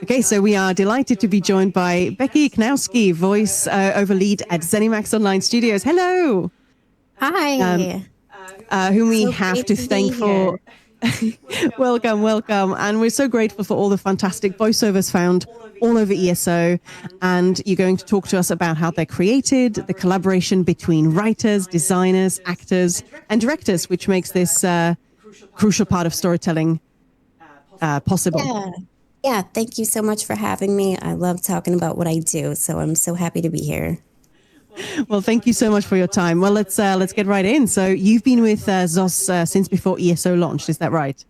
Okay, so we are delighted to be joined by Becky Ichnoski, voice over lead at ZeniMax Online Studios. Hello! Hi. Whom we So have great to to be thank for... here. Welcome, welcome. And we're so grateful for all the fantastic voiceovers found all over ESO. And you're going to talk to us about how they're created, the collaboration between writers, designers, actors, and directors, which makes this crucial part of storytelling possible. Yeah. Yeah, thank you so much for having me. I love talking about what I do, so I'm so happy to be here. Well, thank you so much for your time. Well, let's get right in. So you've been with ZOS since before ESO launched, is that right?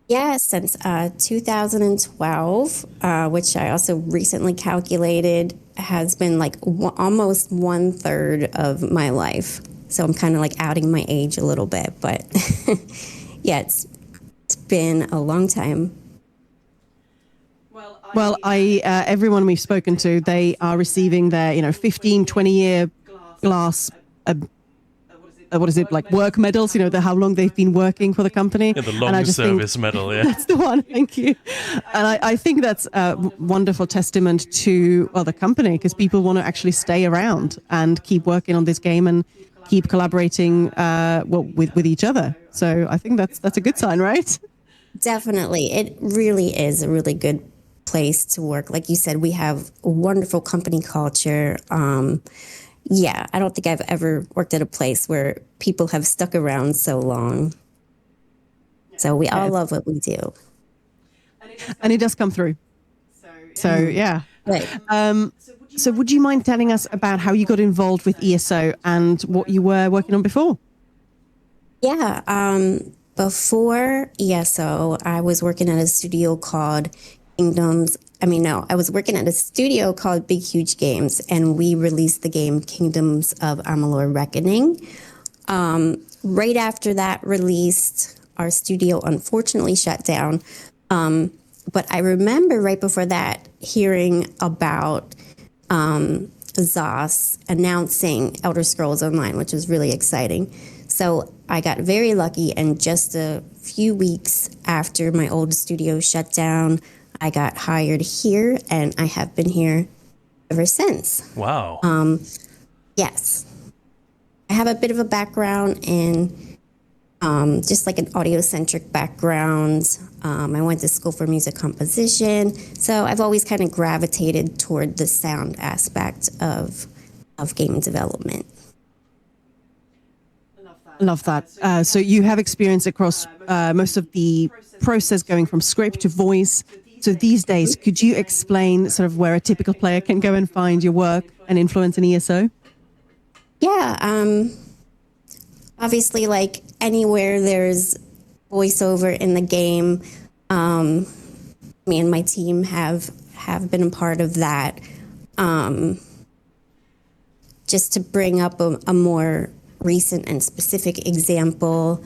Yeah, since 2012, which I also recently calculated has been like almost 1/3 of my life. So I'm kind of like outing my age a little bit, but yeah, it's been a long time. Well, everyone we've spoken to, they are receiving their 15, 20-year glass what is it, like work medals, how long they've been working for the company. Yeah, the long service medal, yeah. That's the one, thank you. And I think that's a wonderful testament to, well, the company, because people want to actually stay around and keep working on this game and keep collaborating with each other. So I think that's a good sign, right? Definitely. It really is a really good place to work. Like you said, we have a wonderful company culture. Yeah, I don't think I've ever worked at a place where people have stuck around so long. So we all love what we do. And it does come through. So, yeah. Right. So would you mind telling us about how you got involved with ESO and what you were working on before? Yeah. Before ESO, I was working at a studio called I was working at a studio called Big Huge Games, and we released the game Kingdoms of Amalur Reckoning. Right after that released, our studio unfortunately shut down. But I remember right before that hearing about ZOS announcing Elder Scrolls Online, which was really exciting. So I got very lucky, and just a few weeks after my old studio shut down, I got hired here, and I have been here ever since. Wow. Yes. I have a bit of a background in just like an audio-centric background. I went to school for music composition, so I've always kind of gravitated toward the sound aspect of game development. Love that. So you have experience across most of the process going from script to voice. So these days, could you explain sort of where a typical player can go and find your work and influence in ESO? Yeah, obviously, like anywhere there's voiceover in the game, me and my team have been a part of that. Just to bring up a more recent and specific example,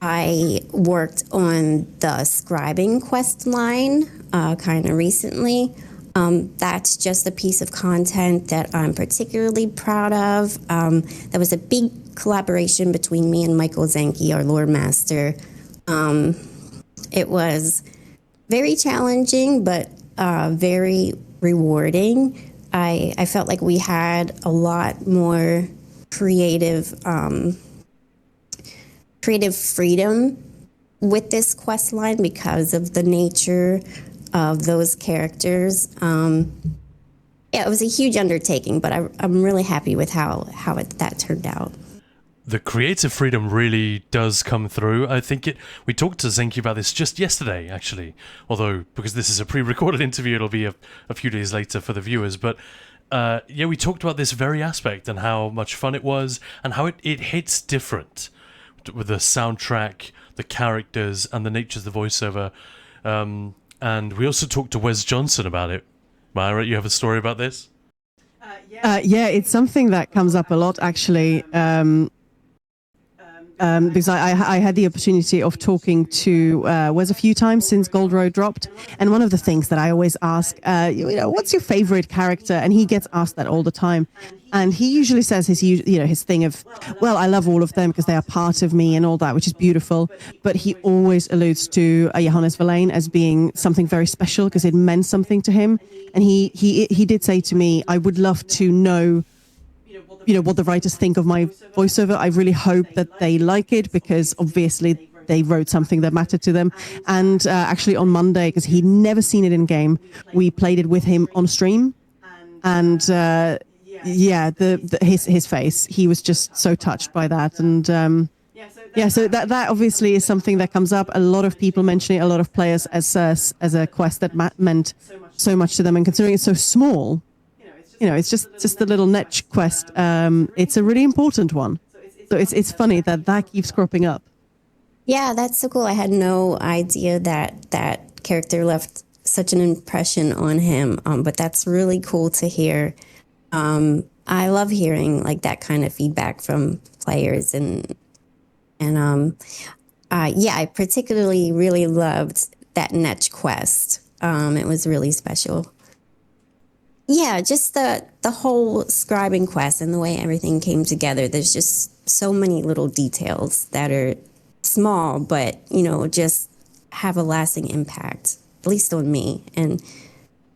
I worked on the scribing quest line kind of recently. That's just a piece of content that I'm particularly proud of. There was a big collaboration between me and Michael Zanke, our lore master. It was very challenging, but very rewarding. I felt like we had a lot more creative freedom with this quest line because of the nature of those characters. Yeah, it was a huge undertaking, but I'm really happy with how that turned out. The creative freedom really does come through. I think we talked to Zenki about this just yesterday, actually. Although, because this is a pre-recorded interview, it'll be a few days later for the viewers. But yeah, we talked about this very aspect and how much fun it was and how it hits different with the soundtrack, the characters, and the nature of the voiceover. And we also talked to Wes Johnson about it. Myra, you have a story about this? Yeah, it's something that comes up a lot, actually. because I had the opportunity of talking to Wes a few times since Gold Road dropped, and one of the things that I always ask, what's your favorite character? And he gets asked that all the time, and he usually says his thing of, well, I love all of them because they are part of me and all that, which is beautiful. But he always alludes to Johannes Verlaine as being something very special because it meant something to him, and he did say to me, I would love to know what the writers think of my voiceover. I really hope that they like it because obviously they wrote something that mattered to them. And actually on Monday, because he'd never seen it in game, we played it with him on stream. And his face, he was just so touched by that. And so that obviously is something that comes up. A lot of people mention it, a lot of players as a quest that meant so much to them. And considering it's so small, it's just a little niche quest. It's a really important one. So it's funny that keeps cropping up. Yeah, that's so cool. I had no idea that character left such an impression on him. But that's really cool to hear. I love hearing like that kind of feedback from players and I particularly really loved that niche quest. It was really special. Yeah, just the whole scribing quest and the way everything came together. There's just so many little details that are small, but, just have a lasting impact, at least on me and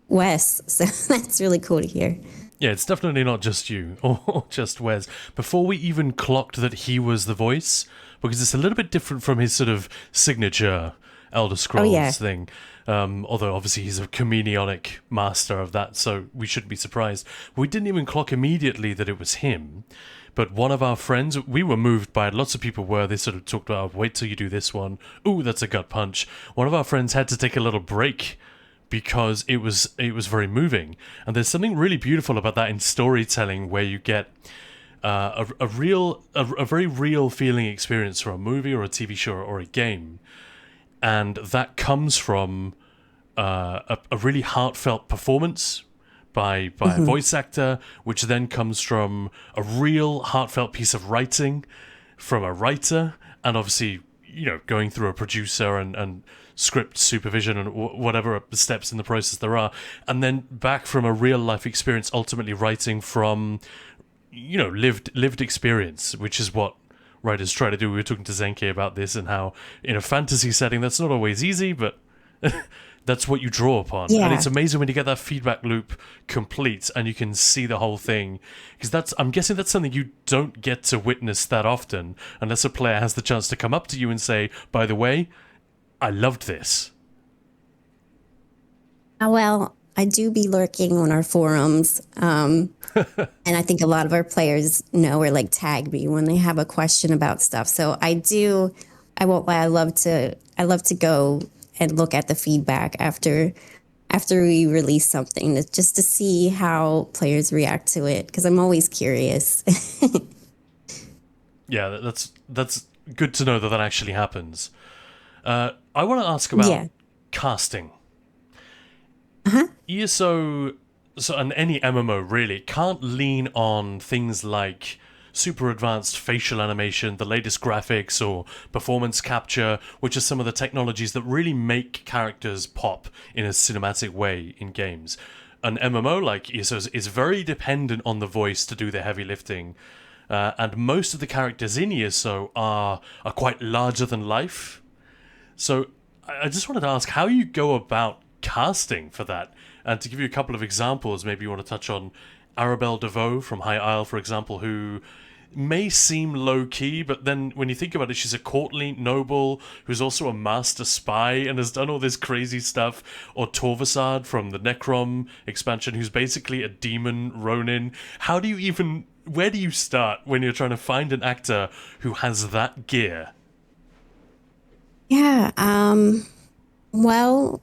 Wes. So that's really cool to hear. Yeah, it's definitely not just you or just Wes. Before we even clocked that he was the voice, because it's a little bit different from his sort of signature Elder Scrolls thing. Although obviously he's a chameleonic master of that, so we shouldn't be surprised. We didn't even clock immediately that it was him. But one of our friends, we were moved by it. Lots of people were. They sort of talked about, wait till you do this one. Ooh, that's a gut punch. One of our friends had to take a little break because it was very moving. And there's something really beautiful about that in storytelling where you get a very real feeling experience from a movie or a TV show or a game. And that comes from a really heartfelt performance by a voice actor, which then comes from a real heartfelt piece of writing from a writer, and obviously, going through a producer and script supervision and whatever steps in the process there are, and then back from a real life experience, ultimately writing from, lived experience, which is what writers try to do. We were talking to Zenke about this and how in a fantasy setting that's not always easy, but that's what you draw upon. Yeah. And it's amazing when you get that feedback loop complete and you can see the whole thing, because I'm guessing that's something you don't get to witness that often unless a player has the chance to come up to you and say, by the way, I loved this. Well, I do be lurking on our forums, and I think a lot of our players know or tag me when they have a question about stuff. So I won't lie, I love to go and look at the feedback after we release something, just to see how players react to it, because I'm always curious. Yeah, that's good to know that actually happens. I want to ask about casting. ESO, and any MMO really, can't lean on things like super advanced facial animation, the latest graphics, or performance capture, which are some of the technologies that really make characters pop in a cinematic way in games. An MMO like ESO is very dependent on the voice to do the heavy lifting, and most of the characters in ESO are quite larger than life. So I just wanted to ask how you go about casting for that. And to give you a couple of examples, maybe you want to touch on Arabelle DeVoe from High Isle, for example, who may seem low-key, but then when you think about it, she's a courtly noble who's also a master spy and has done all this crazy stuff. Or Torvasad from the Necrom expansion, who's basically a demon Ronin. Where do you start when you're trying to find an actor who has that gear? Yeah, well,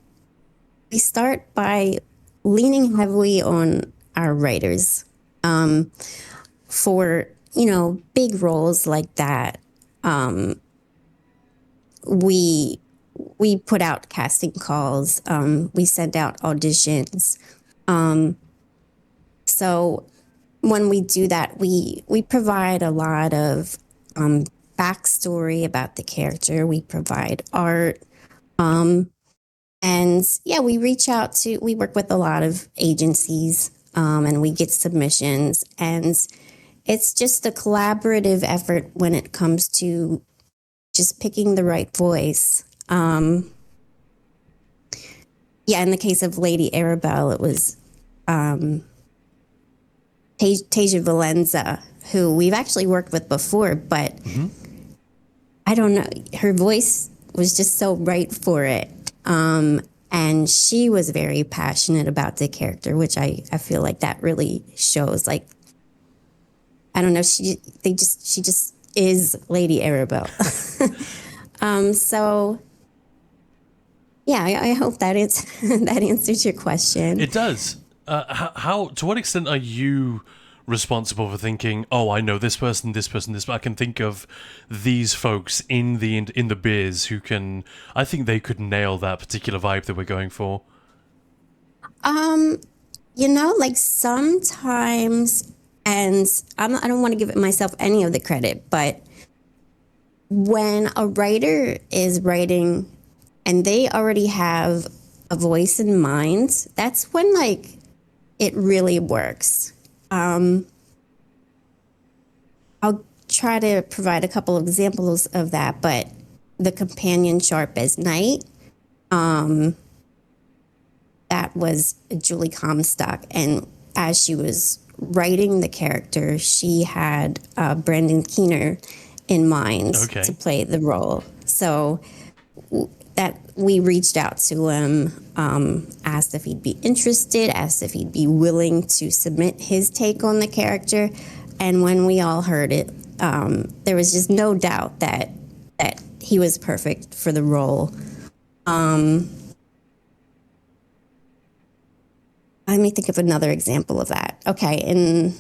we start by leaning heavily on our writers. For, big roles like that, we put out casting calls, we send out auditions. So when we do that, we provide a lot of backstory about the character. We provide art. And yeah, we work with a lot of agencies, and we get submissions, and it's just a collaborative effort when it comes to just picking the right voice. Yeah, in the case of Lady Arabelle, it was Tasia Valenza, who we've actually worked with before, but I don't know, her voice was just so right for it. And she was very passionate about the character, which I feel like that really shows. Like, I don't know, she just is Lady Arabelle. So yeah, I hope that that answers your question. It does. How to what extent are you responsible for thinking, oh, I know this person, I can think of these folks in the biz who can, I think they could nail that particular vibe that we're going for? Like sometimes, and I don't want to give myself any of the credit, but when a writer is writing and they already have a voice in mind, that's when like it really works. I'll try to provide a couple of examples of that, but the companion Sharp as Night, that was Julie Comstock, and as she was writing the character, she had Brandon Keener in mind to play the role. So that we reached out to him, asked if he'd be interested, asked if he'd be willing to submit his take on the character. And when we all heard it, there was just no doubt that he was perfect for the role. Let me think of another example of that. Okay, in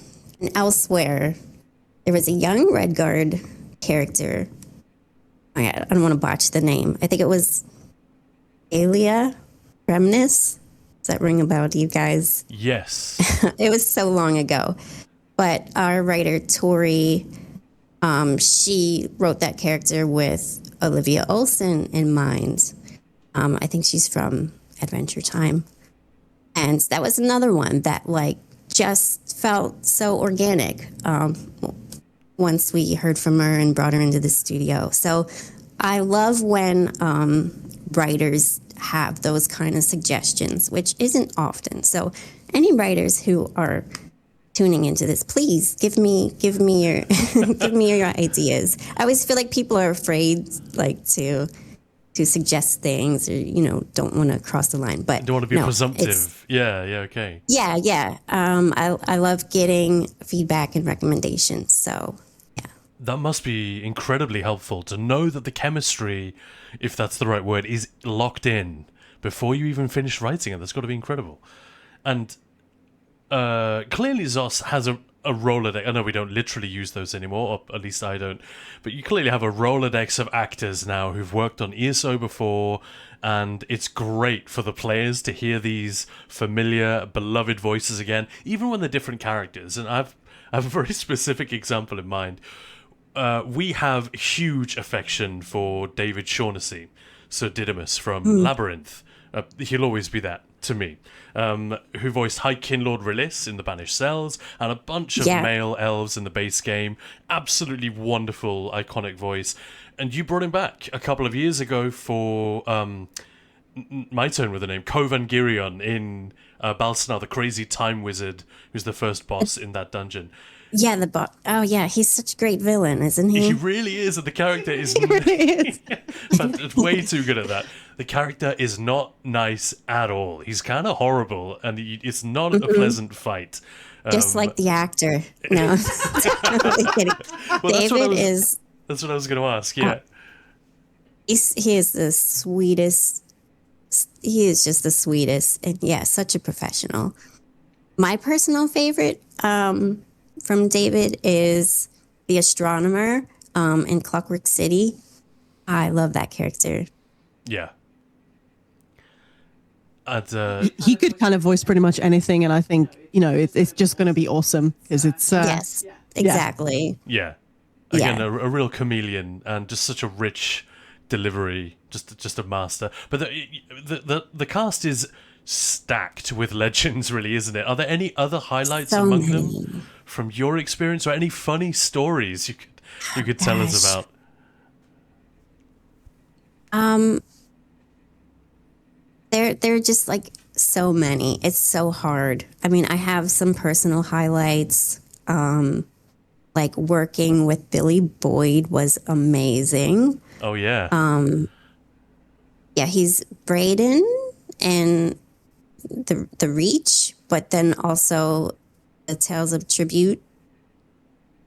Elsewhere, there was a young Redguard character. I don't want to botch the name. I think it was Alia Remnis. Does that ring a bell to you guys? Yes. It was so long ago. But our writer, Tori, she wrote that character with Olivia Olson in mind. I think she's from Adventure Time. And that was another one that like just felt so organic once we heard from her and brought her into the studio. So I love when writers have those kind of suggestions, which isn't often. So any writers who are tuning into this, please give me your give me your ideas. I always feel like people are afraid like to suggest things, or don't want to cross the line, but don't want to be presumptive. Okay. Yeah. I love getting feedback and recommendations. So yeah, that must be incredibly helpful to know that the chemistry, if that's the right word, is locked in before you even finish writing it. That's got to be incredible. And clearly Zos has a Rolodex. I know we don't literally use those anymore, or at least I don't, but you clearly have a Rolodex of actors now who've worked on ESO before, and it's great for the players to hear these familiar, beloved voices again, even when they're different characters. And I have a very specific example in mind. We have huge affection for David Shaughnessy, Sir Didymus from Labyrinth. He'll always be that to me, who voiced High Kinlord Release in the Banished Cells, and a bunch of male elves in the base game. Absolutely wonderful, iconic voice. And you brought him back a couple of years ago for my turn with the name Kovangirion in Balsanar, the crazy time wizard, who's the first boss in that dungeon. Yeah, the boss. Oh, yeah, he's such a great villain, isn't he? He really is, and the character is... He really is. But way too good at that. The character is not nice at all. He's kind of horrible, and it's not a pleasant fight. Just like the actor. No, totally kidding. Well, David is... That's what I was going to ask, yeah. He is the sweetest. He is just the sweetest. And yeah, such a professional. My personal favorite... from David is the astronomer in Clockwork City. I love that character. Yeah. And, he could kind of voice pretty much anything, and I think it's just going to be awesome because it's yes, exactly. Yeah. Again, Yeah. a real chameleon and just such a rich delivery, just a master. But the cast is stacked with legends, really, isn't it? Are there any other highlights So among them many. from your experience, or any funny stories you could tell us Gosh. about? There are just like so many. It's so hard. I mean, I have some personal highlights. Like working with Billy Boyd was amazing. Oh yeah. Yeah, he's Braden and the Reach, but then also the Tales of Tribute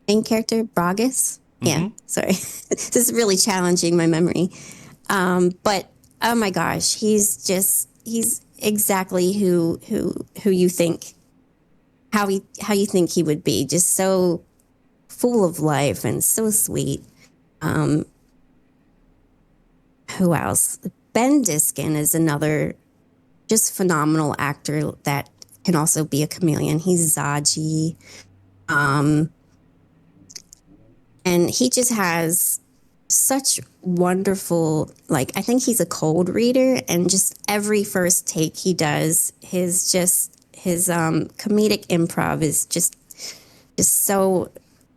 main character, Bragus. Yeah, sorry. This is really challenging my memory. But oh my gosh, he's exactly who you think how you think he would be. Just so full of life and so sweet. Who else? Ben Diskin is another just phenomenal actor that can also be a chameleon. He's Zaji. And he just has such wonderful, like, I think he's a cold reader, and just every first take he does, his comedic improv is just so,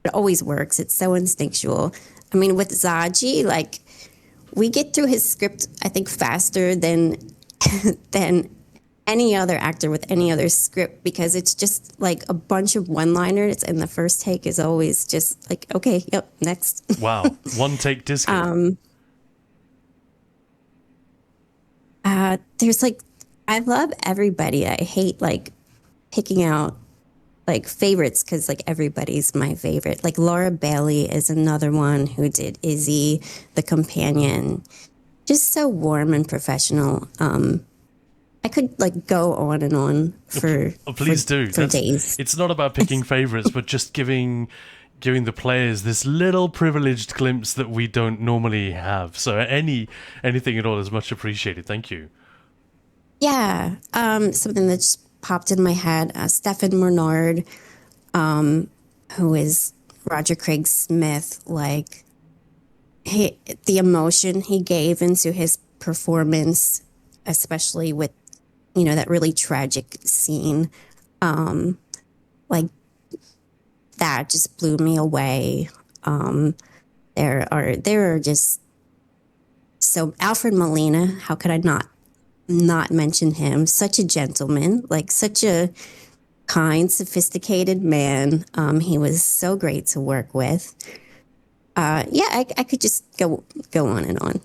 it always works. It's so instinctual. I mean, with Zaji, like, we get through his script, I think, faster than than any other actor with any other script, because it's just like a bunch of one-liners, and the first take is always just like, okay, yep, next. Wow. One take disco. There's like, I love everybody. I hate like picking out like favorites, because like everybody's my favorite. Like Laura Bailey is another one who did Izzy, the companion. Just so warm and professional. I could like go on and on for Please do. For days. It's not about picking favorites, but just giving the players this little privileged glimpse that we don't normally have. So anything at all is much appreciated. Thank you. Yeah. Something that just popped in my head. Stefan Bernard, who is Roger Craig Smith, like the emotion he gave into his performance, especially with, that really tragic scene, like that just blew me away. There are just so Alfred Molina. How could I not mention him? Such a gentleman, like such a kind, sophisticated man. He was so great to work with. I could just go on and on.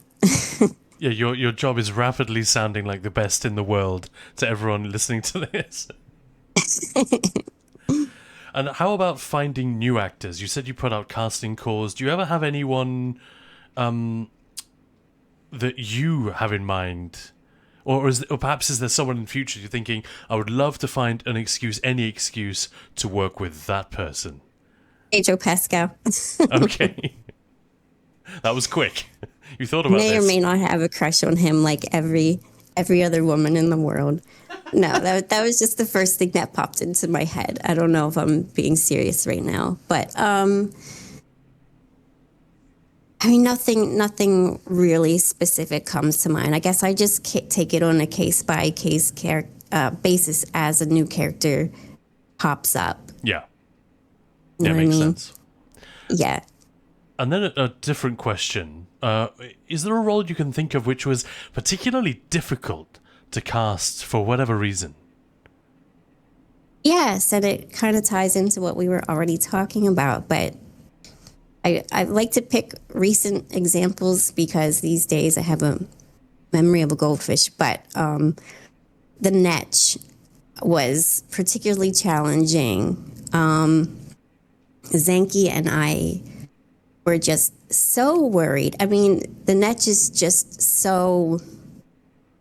Yeah, your job is rapidly sounding like the best in the world to everyone listening to this. And how about finding new actors? You said you put out casting calls. Do you ever have anyone that you have in mind? Or perhaps is there someone in the future you're thinking, I would love to find any excuse to work with that person? Pedro Pascal. Okay. That was quick. You thought about May this. or may not have a crush on him like every other woman in the world. No, that was just the first thing that popped into my head. I don't know if I'm being serious right now, but I mean, nothing really specific comes to mind. I guess I just take it on a case by case basis as a new character pops up. Yeah. You know Yeah, makes what I mean? sense. Yeah. And then a different question. Is there a role you can think of which was particularly difficult to cast for whatever reason? Yes, and it kind of ties into what we were already talking about, but I like to pick recent examples because these days I have a memory of a goldfish, but the Netch was particularly challenging. Zanky and I were just so worried. I mean, the Netch is just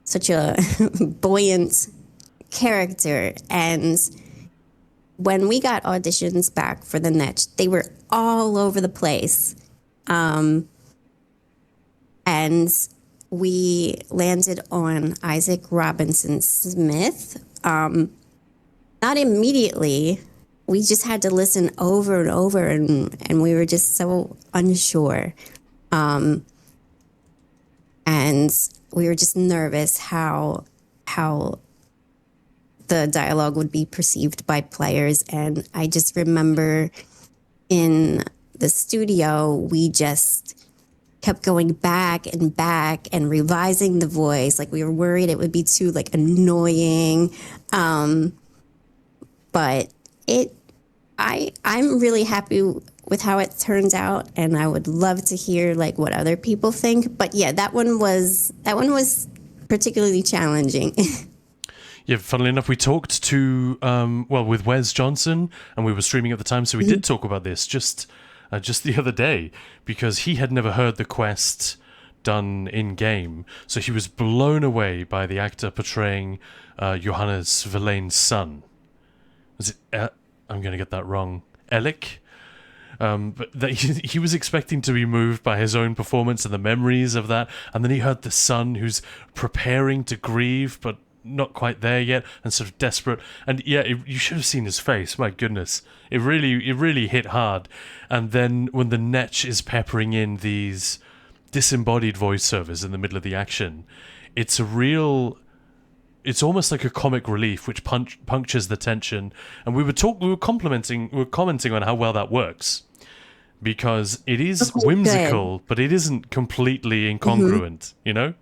such a buoyant character, and when we got auditions back for the Netch, they were all over the place. And we landed on Isaac Robinson Smith. Not immediately we just had to listen over and over, and we were just so unsure. And we were just nervous how the dialogue would be perceived by players. And I just remember in the studio, we just kept going back and revising the voice. Like, we were worried it would be too like annoying. But I'm really happy with how it turns out, and I would love to hear like what other people think. But yeah, that one was particularly challenging. Yeah, funnily enough, we talked to with Wes Johnson, and we were streaming at the time, so we did talk about this just the other day, because he had never heard the quest done in game, so he was blown away by the actor portraying Johannes Verlaine's son. Was it? I'm going to get that wrong. Alec. But that he was expecting to be moved by his own performance and the memories of that, and then he heard the son who's preparing to grieve, but not quite there yet, and sort of desperate. And yeah, you should have seen his face. My goodness, it really hit hard. And then when the Netch is peppering in these disembodied voiceovers in the middle of the action, it's it's almost like a comic relief, which punctures the tension. And we were commenting on how well that works, because it is whimsical, but it isn't completely incongruent, you know?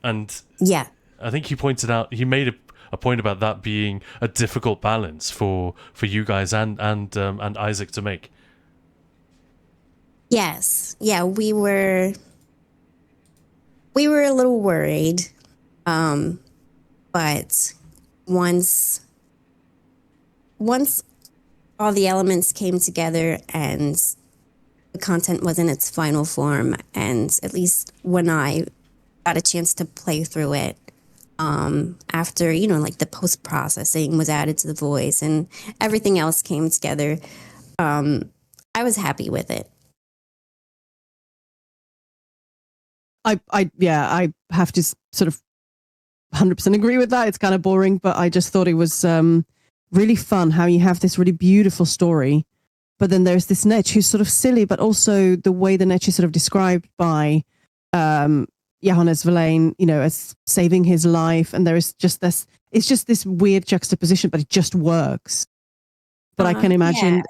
And yeah, I think he made a point about that being a difficult balance for you guys and Isaac to make. Yes. Yeah, we were a little worried. But once all the elements came together and the content was in its final form, and at least when I got a chance to play through it, after, like the post-processing was added to the voice and everything else came together, I was happy with it. I have to sort of 100% agree with that. It's kind of boring, but I just thought it was really fun how you have this really beautiful story, but then there's this Netch who's sort of silly, but also the way the Netch is sort of described by Johannes Verlaine, as saving his life, and there is just this, it's just this weird juxtaposition, but it just works. But I can imagine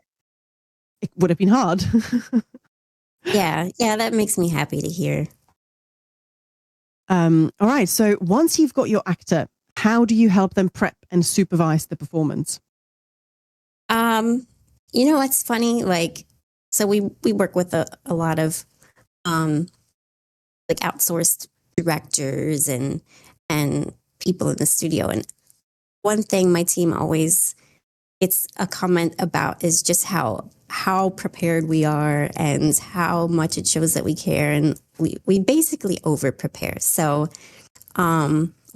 it would have been hard. Yeah, that makes me happy to hear. All right. So once you've got your actor, how do you help them prep and supervise the performance? It's funny. Like, so we work with a lot of like outsourced directors and people in the studio. And one thing my team always gets a comment about is just how prepared we are and how much it shows that we care, and we basically over prepare. So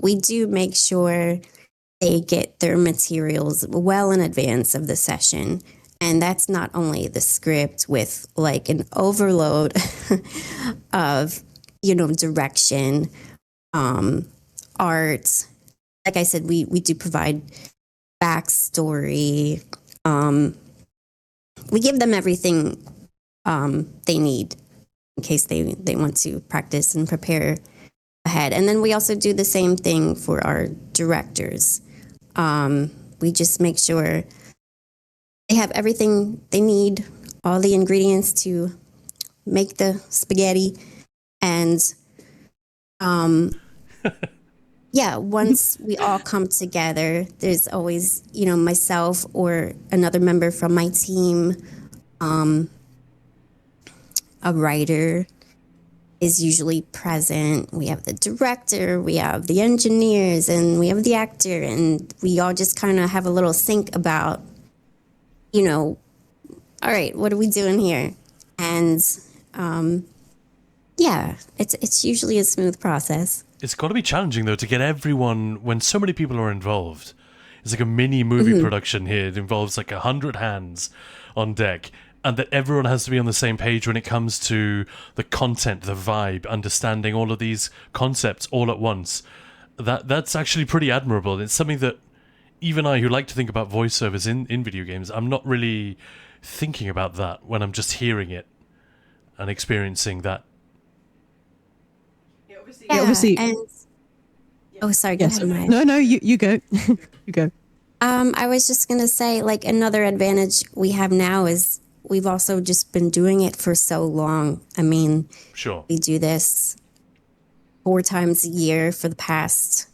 we do make sure they get their materials well in advance of the session, and that's not only the script with like an overload of direction, art. Like I said, we do provide backstory. We give them everything they need in case they want to practice and prepare ahead. And then we also do the same thing for our directors. We just make sure they have everything they need, all the ingredients to make the spaghetti. And once we all come together, there's always, myself or another member from my team, a writer is usually present. We have the director, we have the engineers, and we have the actor, and we all just kind of have a little think about, all right, what are we doing here? And it's usually a smooth process. It's got to be challenging, though, to get everyone, when so many people are involved. It's like a mini movie production here. It involves like 100 hands on deck, and that everyone has to be on the same page when it comes to the content, the vibe, understanding all of these concepts all at once. That's actually pretty admirable. It's something that even I, who like to think about voiceovers in video games, I'm not really thinking about that when I'm just hearing it and experiencing that. Yeah, obviously. and oh, sorry, go ahead, Maya. No, you go. You go. I was just gonna say, like, another advantage we have now is we've also just been doing it for so long. I mean, Sure. we do this 4 times a year for the past,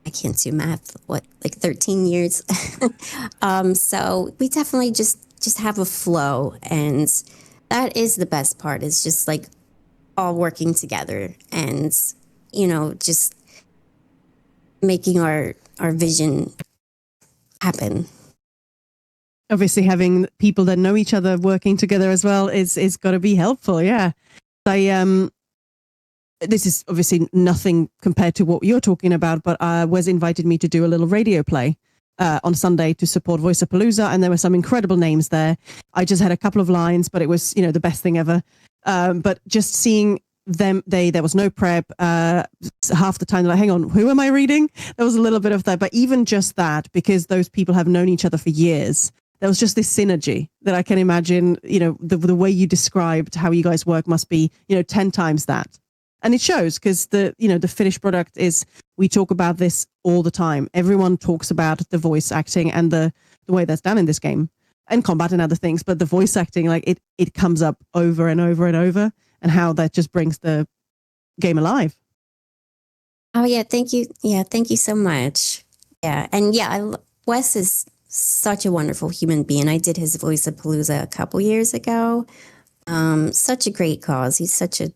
I can't do math, like 13 years. So we definitely just have a flow, and that is the best part, is just like all working together and, just making our vision happen. Obviously, having people that know each other working together as well is got to be helpful. Yeah. This is obviously nothing compared to what you're talking about, but Wes invited me to do a little radio play on Sunday to support Voiceapalooza, and there were some incredible names there. I just had a couple of lines, but it was, the best thing ever. But just seeing them, there was no prep. Half the time they're like, hang on, who am I reading? There was a little bit of that, but even just that, because those people have known each other for years, there was just this synergy that I can imagine, the way you described how you guys work must be, 10 times that. And it shows, because the finished product is, we talk about this all the time. Everyone talks about the voice acting and the way that's done in this game, and combat and other things. But the voice acting, like it comes up over and over and over, and how that just brings the game alive. Oh yeah, thank you. Yeah, thank you so much. Yeah, and yeah, Wes is such a wonderful human being. I did his Voiceapalooza a couple years ago. Such a great cause. He's such a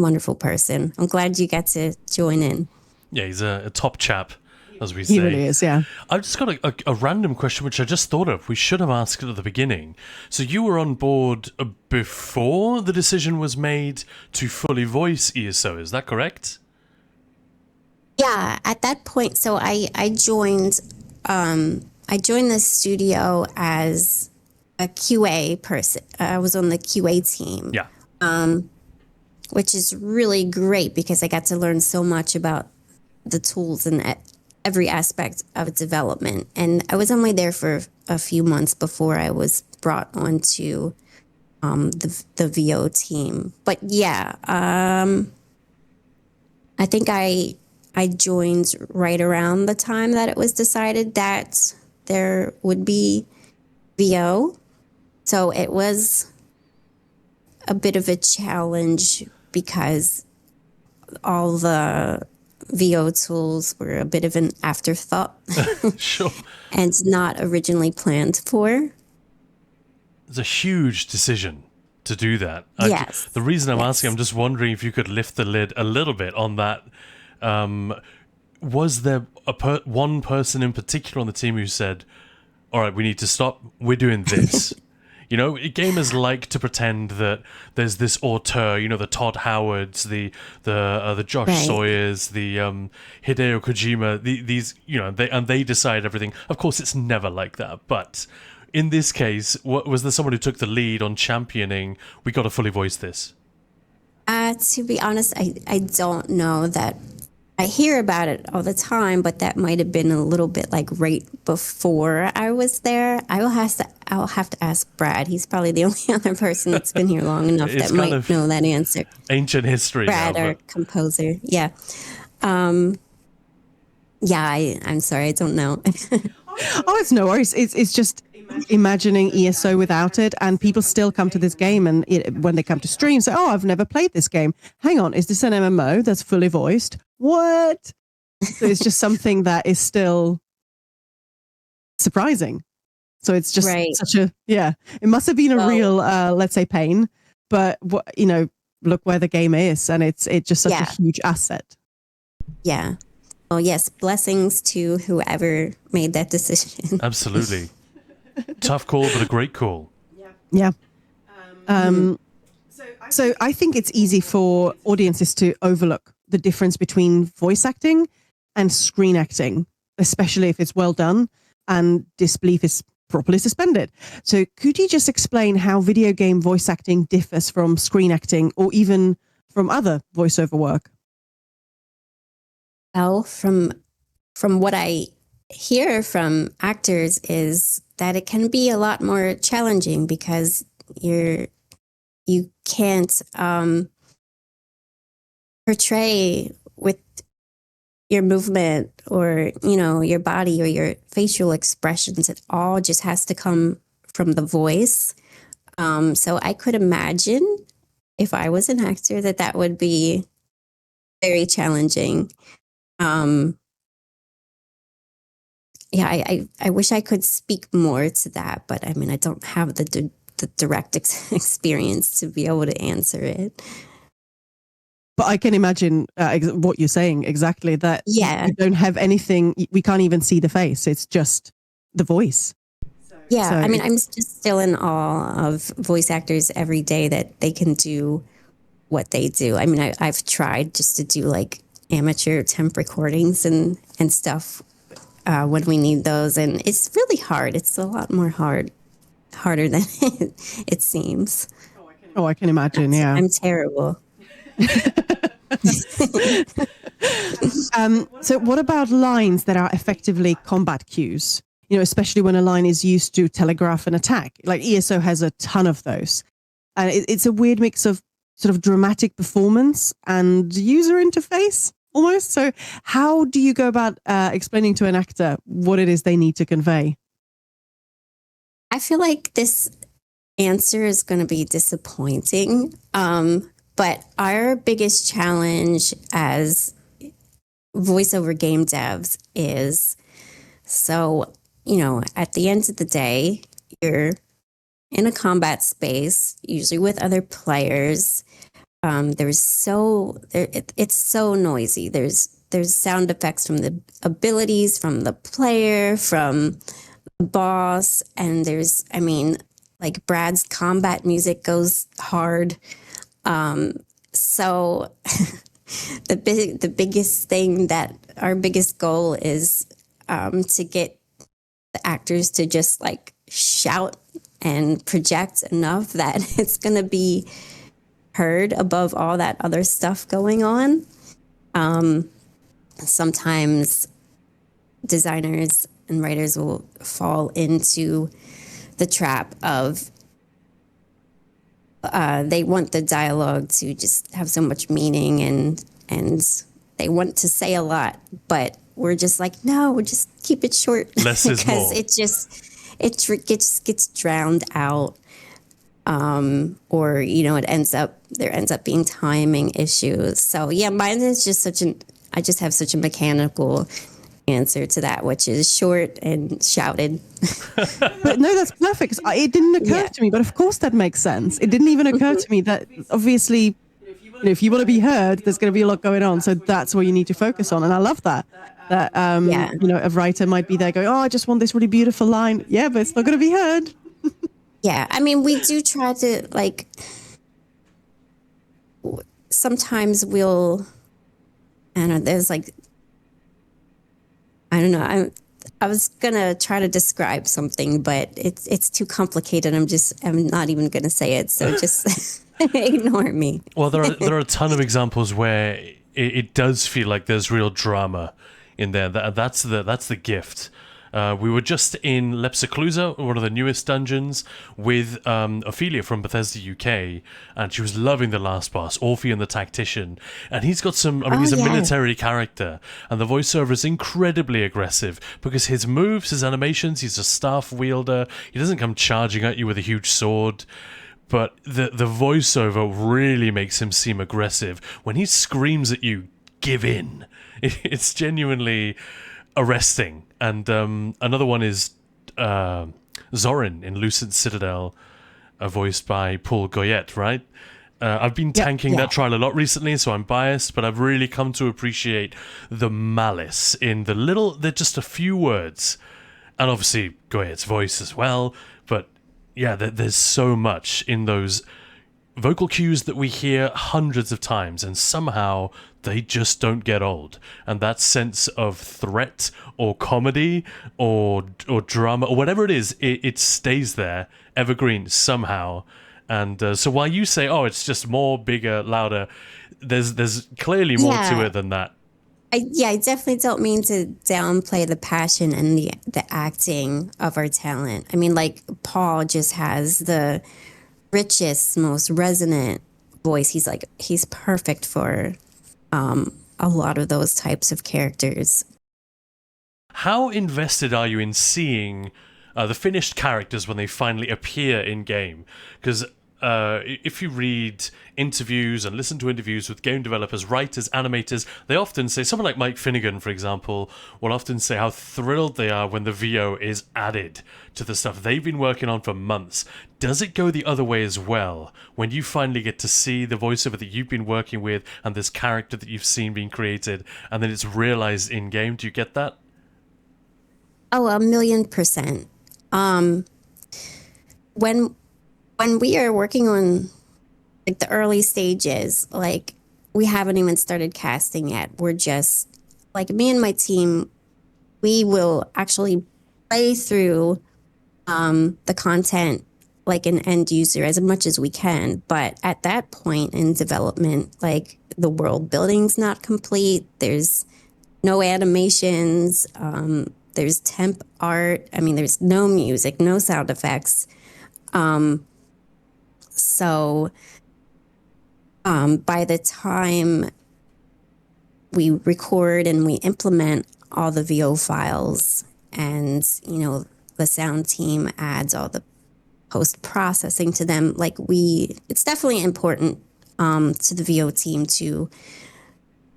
wonderful person. I'm glad you got to join in. Yeah, he's a top chap, as we say. He really is, yeah. I've just got a random question, which I just thought of. We should have asked it at the beginning. So you were on board before the decision was made to fully voice ESO, is that correct? Yeah, at that point, so I joined the studio as a QA person. I was on the QA team. Yeah. Which is really great, because I got to learn so much about the tools and every aspect of development. And I was only there for a few months before I was brought onto the VO team. But yeah, I think I joined right around the time that it was decided that there would be VO. So it was a bit of a challenge, because all the VO tools were a bit of an afterthought. Sure. And not originally planned for. It's a huge decision to do that. Yes. The reason I'm asking, I'm just wondering if you could lift the lid a little bit on that. Was there one person in particular on the team who said, all right, we need to stop, we're doing this? Gamers like to pretend that there's this auteur, the Todd Howards, the Josh Right. Sawyers, the Hideo Kojima, these, they decide everything. Of course, it's never like that. But in this case, was there someone who took the lead on championing, we got to fully voice this? To be honest, I don't know that. I hear about it all the time, but that might have been a little bit like right before I was there. I'll have to ask Brad. He's probably the only other person that's been here long enough It's that might kind of know that answer. Ancient history. Brad, now, our composer. Yeah. Yeah, I'm sorry, I don't know. Oh, it's no worries. It's just imagining ESO without it, and people still come to this game, and when they come to stream, say, "Oh, I've never played this game. Hang on, is this an MMO that's fully voiced? What?" So it's just something that is still surprising. So it's just Right. such a It must have been a real, let's say, pain, but look where the game is, and it's just such a huge asset. Yeah. Well, yes, blessings to whoever made that decision. Absolutely. Tough call, but a great call. Yeah. So I think it's easy for audiences to overlook the difference between voice acting and screen acting, especially if it's well done and disbelief is properly suspended. So could you just explain how video game voice acting differs from screen acting, or even from other voiceover work? Well, from what I hear from actors is that it can be a lot more challenging because you can't portray with your movement or your body or your facial expressions. It all just has to come from the voice. So I could imagine if I was an actor that would be very challenging. I wish I could speak more to that, but I mean, I don't have the direct experience to be able to answer it. But I can imagine what you're saying exactly, that Yeah. you don't have anything, we can't even see the face. It's just the voice. Yeah. So I mean, I'm just still in awe of voice actors every day that they can do what they do. I mean, I've tried just to do like amateur temp recordings and stuff when we need those. And it's really hard. It's a lot more harder than it seems. Oh, I can imagine. Yeah. I'm terrible. So what about lines that are effectively combat cues? Especially when a line is used to telegraph an attack. Like ESO has a ton of those. And it's a weird mix of sort of dramatic performance and user interface almost. So how do you go about explaining to an actor what it is they need to convey? I feel like this answer is going to be disappointing. But our biggest challenge as voiceover game devs is, at the end of the day, you're in a combat space, usually with other players. It's so noisy. There's sound effects from the abilities, from the player, from the boss, and like Brad's combat music goes hard. So the biggest thing, that our biggest goal is to get the actors to just like shout and project enough that it's going to be heard above all that other stuff going on. Sometimes designers and writers will fall into the trap of they want the dialogue to just have so much meaning and they want to say a lot, but we're just like, no, we'll just keep it short. Less is more. It gets drowned out. Or, there ends up being timing issues. So yeah, mine is just I just have such a mechanical answer to that, which is short and shouted. But no, that's perfect. It didn't occur to me, but of course that makes sense. It didn't even occur to me that obviously, if you want to be heard, there's going to be a lot going on. So that's what you need to focus on. And I love that. That, a writer might be there going, oh, I just want this really beautiful line. Yeah, but it's not going to be heard. Yeah. I mean, we do try to sometimes there's I don't know. I was gonna try to describe something, but it's too complicated. I'm not even gonna say it. So just ignore me. Well, there are a ton of examples where it does feel like there's real drama in there. That's the gift. We were just in Lepsiclusa, one of the newest dungeons, with Ophelia from Bethesda UK, and she was loving the last boss, Orpheon the Tactician. And he's got he's a military character, and the voiceover is incredibly aggressive because his moves, his animations, he's a staff wielder. He doesn't come charging at you with a huge sword. But the voiceover really makes him seem aggressive. When he screams at you, give in. It's genuinely arresting. And another one is Zorin in Lucent Citadel, voiced by Paul Goyette, right? I've been tanking that trial a lot recently, so I'm biased, but I've really come to appreciate the malice in they're just a few words. And obviously Goyette's voice as well, but yeah, there's so much in those vocal cues that we hear hundreds of times, and somehow they just don't get old. And that sense of threat or comedy or drama or whatever it is, it stays there, evergreen somehow. And so while you say, oh, it's just more, bigger, louder, there's clearly more to it than that. I definitely don't mean to downplay the passion and the acting of our talent. I mean, like Paul just has the richest, most resonant voice. He's perfect for a lot of those types of characters. How invested are you in seeing the finished characters when they finally appear in game? Because if you read interviews and listen to interviews with game developers, writers, animators, they often say, someone like Mike Finnegan, for example, will often say how thrilled they are when the VO is added to the stuff they've been working on for months. Does it go the other way as well? When you finally get to see the voiceover that you've been working with and this character that you've seen being created, and then it's realized in game, do you get that? Oh, 1,000,000%. When we are working on like the early stages, like we haven't even started casting yet. We're just like me and my team, we will actually play through the content like an end user as much as we can. But at that point in development, like the world building's not complete. There's no animations. There's temp art. I mean, there's no music, no sound effects. So by the time we record and we implement all the VO files and, the sound team adds all the post processing to them, it's definitely important to the VO team to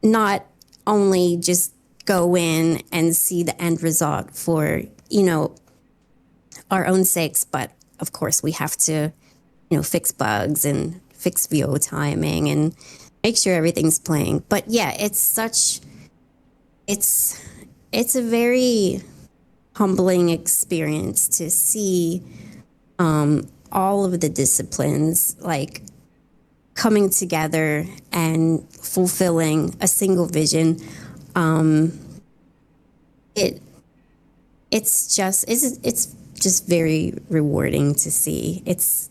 not only just go in and see the end result for, our own sakes, but of course we have to, fix bugs and fix VO timing and make sure everything's playing. But yeah, it's a very humbling experience to see all of the disciplines like coming together and fulfilling a single vision. It's just very rewarding to see. It's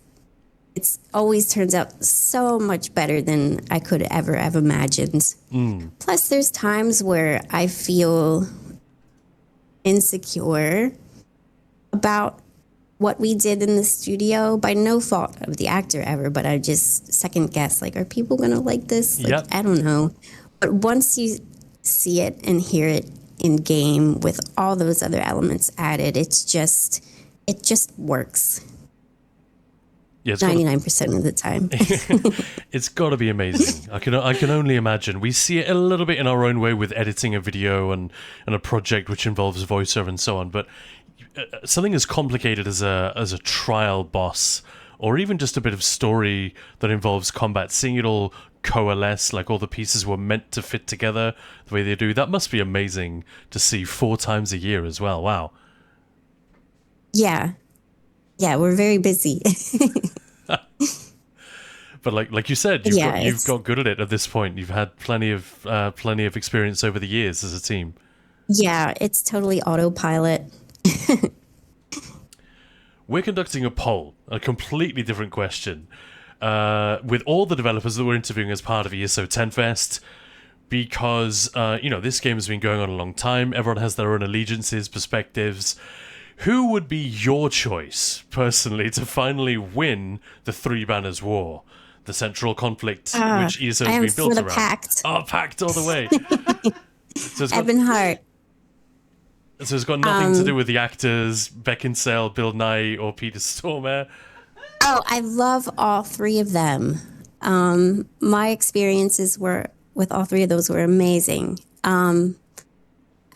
always turns out so much better than I could ever have imagined. Plus, there's times where I feel insecure about what we did in the studio by no fault of the actor ever, but I just second guess, like, are people going to like this? Like, Yep. I don't know. But once you see it and hear it in game with all those other elements added, it just works. Yeah, 99% of the time. It's got to be amazing. I can only imagine. We see it a little bit in our own way with editing a video and a project which involves voiceover and so on. But something as complicated as a trial boss, or even just a bit of story that involves combat, seeing it all coalesce, like all the pieces were meant to fit together the way they do, that must be amazing to see 4 times a year as well. Wow. Yeah, we're very busy. But like you said, you've got good at it at this point. You've had plenty of experience over the years as a team. Yeah, it's totally autopilot. We're conducting a poll, a completely different question, with all the developers that we're interviewing as part of ESO 10 Fest, because this game has been going on a long time. Everyone has their own allegiances, perspectives. Who would be your choice, personally, to finally win the Three Banners War? The central conflict which ESO has been built around. Pact. Oh, Pact all the way. Evan Hart. So it's got nothing to do with the actors, Beckinsale, Bill Nye, or Peter Stormare. Oh, I love all 3 of them. My experiences with all 3 of those were amazing. I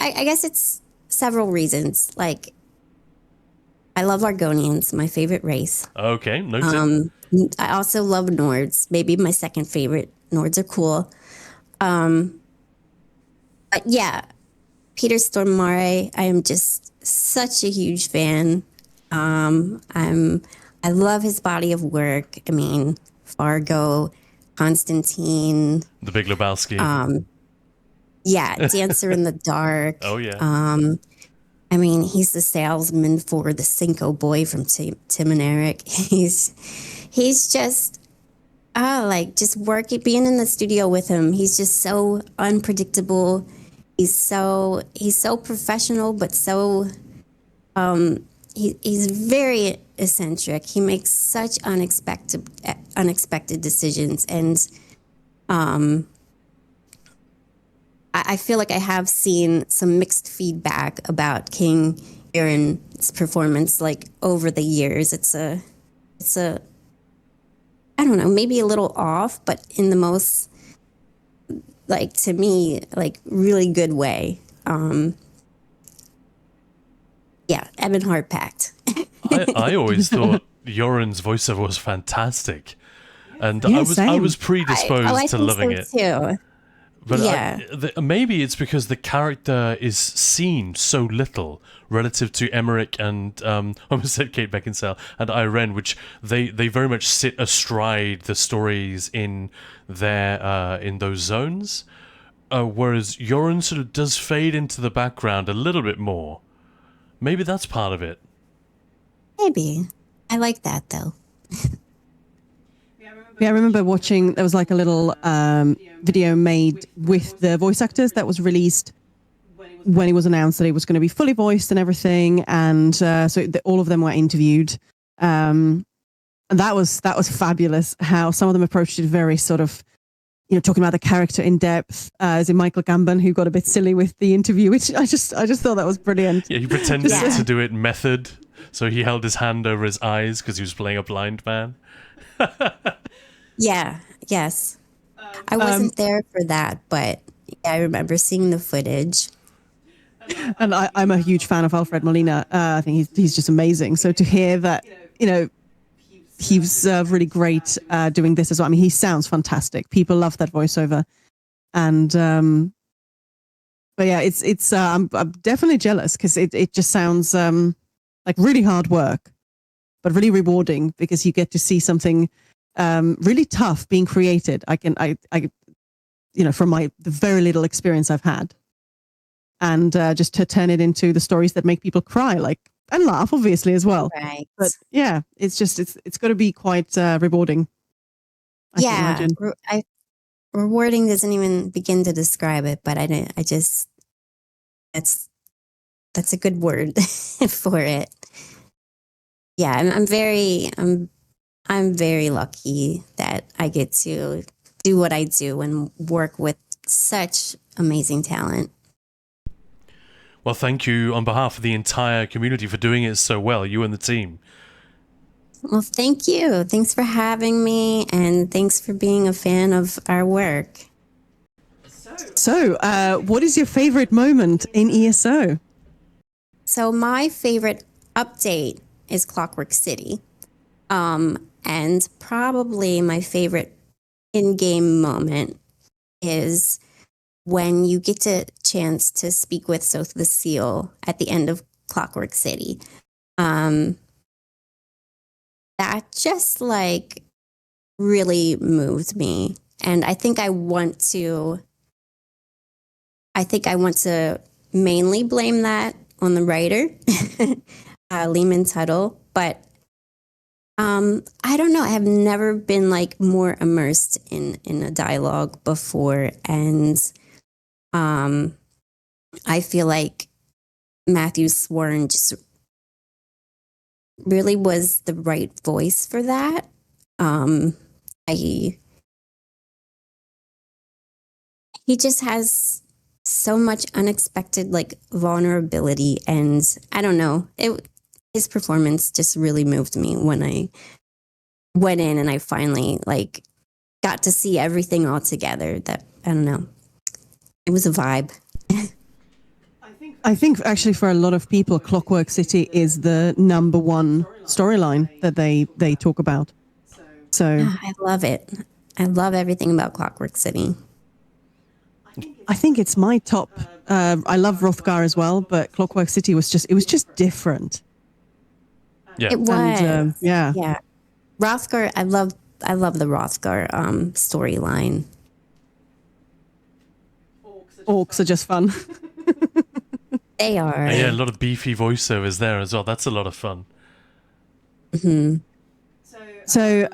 guess it's several reasons. Like, I love Argonians, my favorite race. Okay, noted. I also love Nords. Maybe my second favorite. Nords are cool. But yeah, Peter Stormare, I am just such a huge fan. I love his body of work. I mean, Fargo, Constantine. The Big Lebowski. Yeah, Dancer in the Dark. Oh, yeah. I mean, he's the salesman for the Cinco Boy from Tim and Eric. He's just, just working, being in the studio with him. He's just so unpredictable. he's so professional, but so he's very eccentric. He makes such unexpected decisions, and I feel like I have seen some mixed feedback about King Aaron's performance, like over the years. It's a I don't know, maybe a little off, but in the most, like, to me, like, really good way. Yeah, Evan Hart packed. I always thought Yoren's voiceover was fantastic, and Yeah, I same. was predisposed I to think loving so it. too. But Yeah. maybe it's because the character is seen so little relative to Emmerich and I almost said Kate Beckinsale and Irene, which they very much sit astride the stories in their in those zones, whereas Joran sort of does fade into the background a little bit more. Maybe that's part of it. Maybe. I like that, though. Yeah, I remember watching, there was like a little video made with the voice actors that was released when it was announced that it was going to be fully voiced and everything. And all of them were interviewed. And that was fabulous how some of them approached it very sort of, talking about the character in depth. Is it Michael Gambon who got a bit silly with the interview, which I just thought that was brilliant. Yeah, he pretended Yeah. to do it method, so he held his hand over his eyes because he was playing a blind man. Yeah, yes. I wasn't there for that, but yeah, I remember seeing the footage. And I'm a huge fan of Alfred Molina. I think he's just amazing. So to hear that, he was really great doing this as well. I mean, he sounds fantastic. People love that voiceover, and but yeah, it's I'm definitely jealous because it just sounds like really hard work, but really rewarding because you get to see something really tough being created. I from the very little experience I've had, and just to turn it into the stories that make people cry, and laugh, obviously, as well. Right. But yeah, it's got to be quite rewarding. I can Yeah. imagine. Rewarding doesn't even begin to describe it, but I just, that's a good word for it. Yeah, I'm very lucky that I get to do what I do and work with such amazing talent. Well, thank you on behalf of the entire community for doing it so well, you and the team. Well, thank you. Thanks for having me, and thanks for being a fan of our work. So, what is your favorite moment in ESO? So my favorite update is Clockwork City. And probably my favorite in-game moment is when you get a chance to speak with Soth the Seal at the end of Clockwork City. That just really moved me. And I think I want to mainly blame that on the writer, Lehman Tuttle, but I don't know. I have never been more immersed in a dialogue before, and I feel like Matthew Sworn just really was the right voice for that. He just has so much unexpected vulnerability, and I don't know. His performance just really moved me when I went in and I finally got to see everything all together. That, I don't know. It was a vibe. I think actually for a lot of people, Clockwork City is the number one storyline that they talk about. So I love it. I love everything about Clockwork City. I think it's my top. I love Rothgar as well, but Clockwork City was just different. Yeah. It was. And, yeah. Yeah. Rothgar, I love the Rothgar storyline. Orcs are just fun. They are. Yeah, a lot of beefy voiceovers there as well. That's a lot of fun. Mm-hmm. So,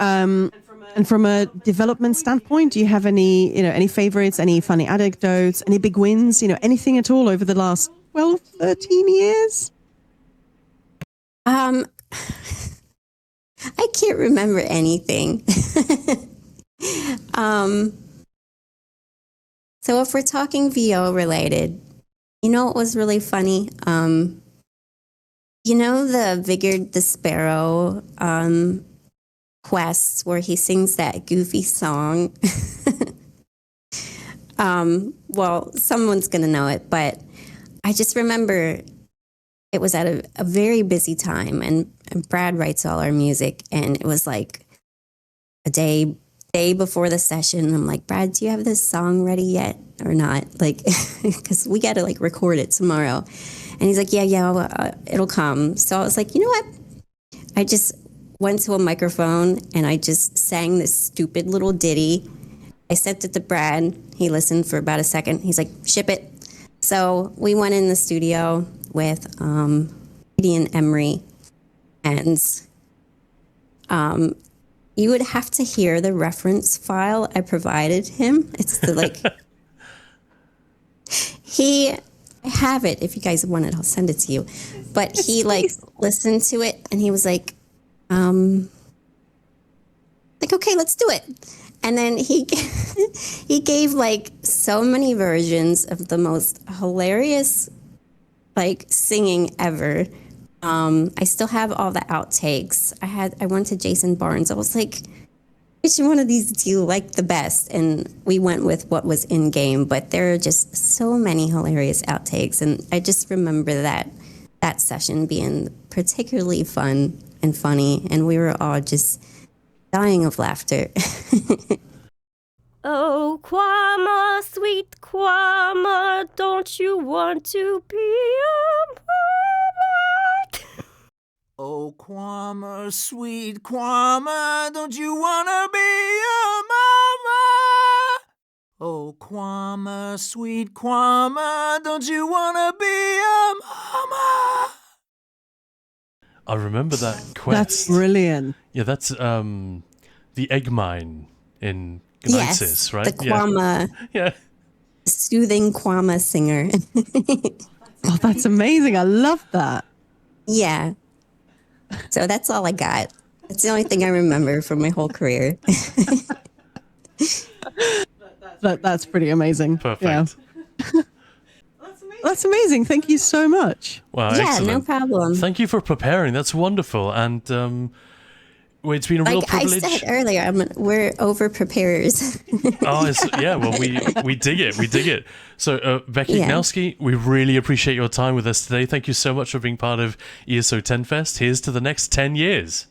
And from a development standpoint, do you have any, any favorites, any funny anecdotes, any big wins, anything at all over the last 12, 13 years? I can't remember anything. So if we're talking VO related, what was really funny? The Vigord the Sparrow quests where he sings that goofy song. Well, someone's going to know it, but I just remember it was at a very busy time, and Brad writes all our music, and it was like a day before the session. I'm like, Brad, do you have this song ready yet or not? Like, because we got to record it tomorrow. And he's like, yeah, it'll come. So I was like, you know what? I just went to a microphone and I just sang this stupid little ditty. I sent it to Brad. He listened for about a second. He's like, ship it. So we went in the studio with Edie and Emery, and you would have to hear the reference file I provided him. It's the I have it. If you guys want it, I'll send it to you. But he listened to it and he was like, okay, let's do it. And then he gave so many versions of the most hilarious singing ever. I still have all the outtakes. I went to Jason Barnes. I was like, which one of these do you like the best? And we went with what was in game, but there are just so many hilarious outtakes. And I just remember that session being particularly fun and funny. And we were all just dying of laughter. Oh, Kwama, sweet Kwama, don't you want to be a mama? Oh, Kwama, sweet Kwama, don't you wanna be a mama? Oh, Kwama, sweet Kwama, don't you wanna be a mama? I remember that quest. That's brilliant. Yeah, that's the egg mine in Gnosis, Yes, right? the Kwama, Yeah. soothing Kwama singer. Oh, that's amazing. I love that. Yeah. So that's all I got. That's the only thing I remember from my whole career. That's pretty amazing. Perfect. Yeah. That's amazing. Thank you so much. Wow, Yeah, excellent. no problem. Thank you for preparing. That's wonderful. And well, it's been a real privilege. I said earlier, we're over preparers. Oh, yeah. Well, we dig it. We dig it. So, Becky Ichnoski, we really appreciate your time with us today. Thank you so much for being part of ESO 10 Fest. Here's to the next 10 years.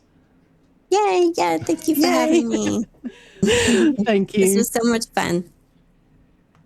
Yay! Yeah, thank you for having me. Thank you. This was so much fun.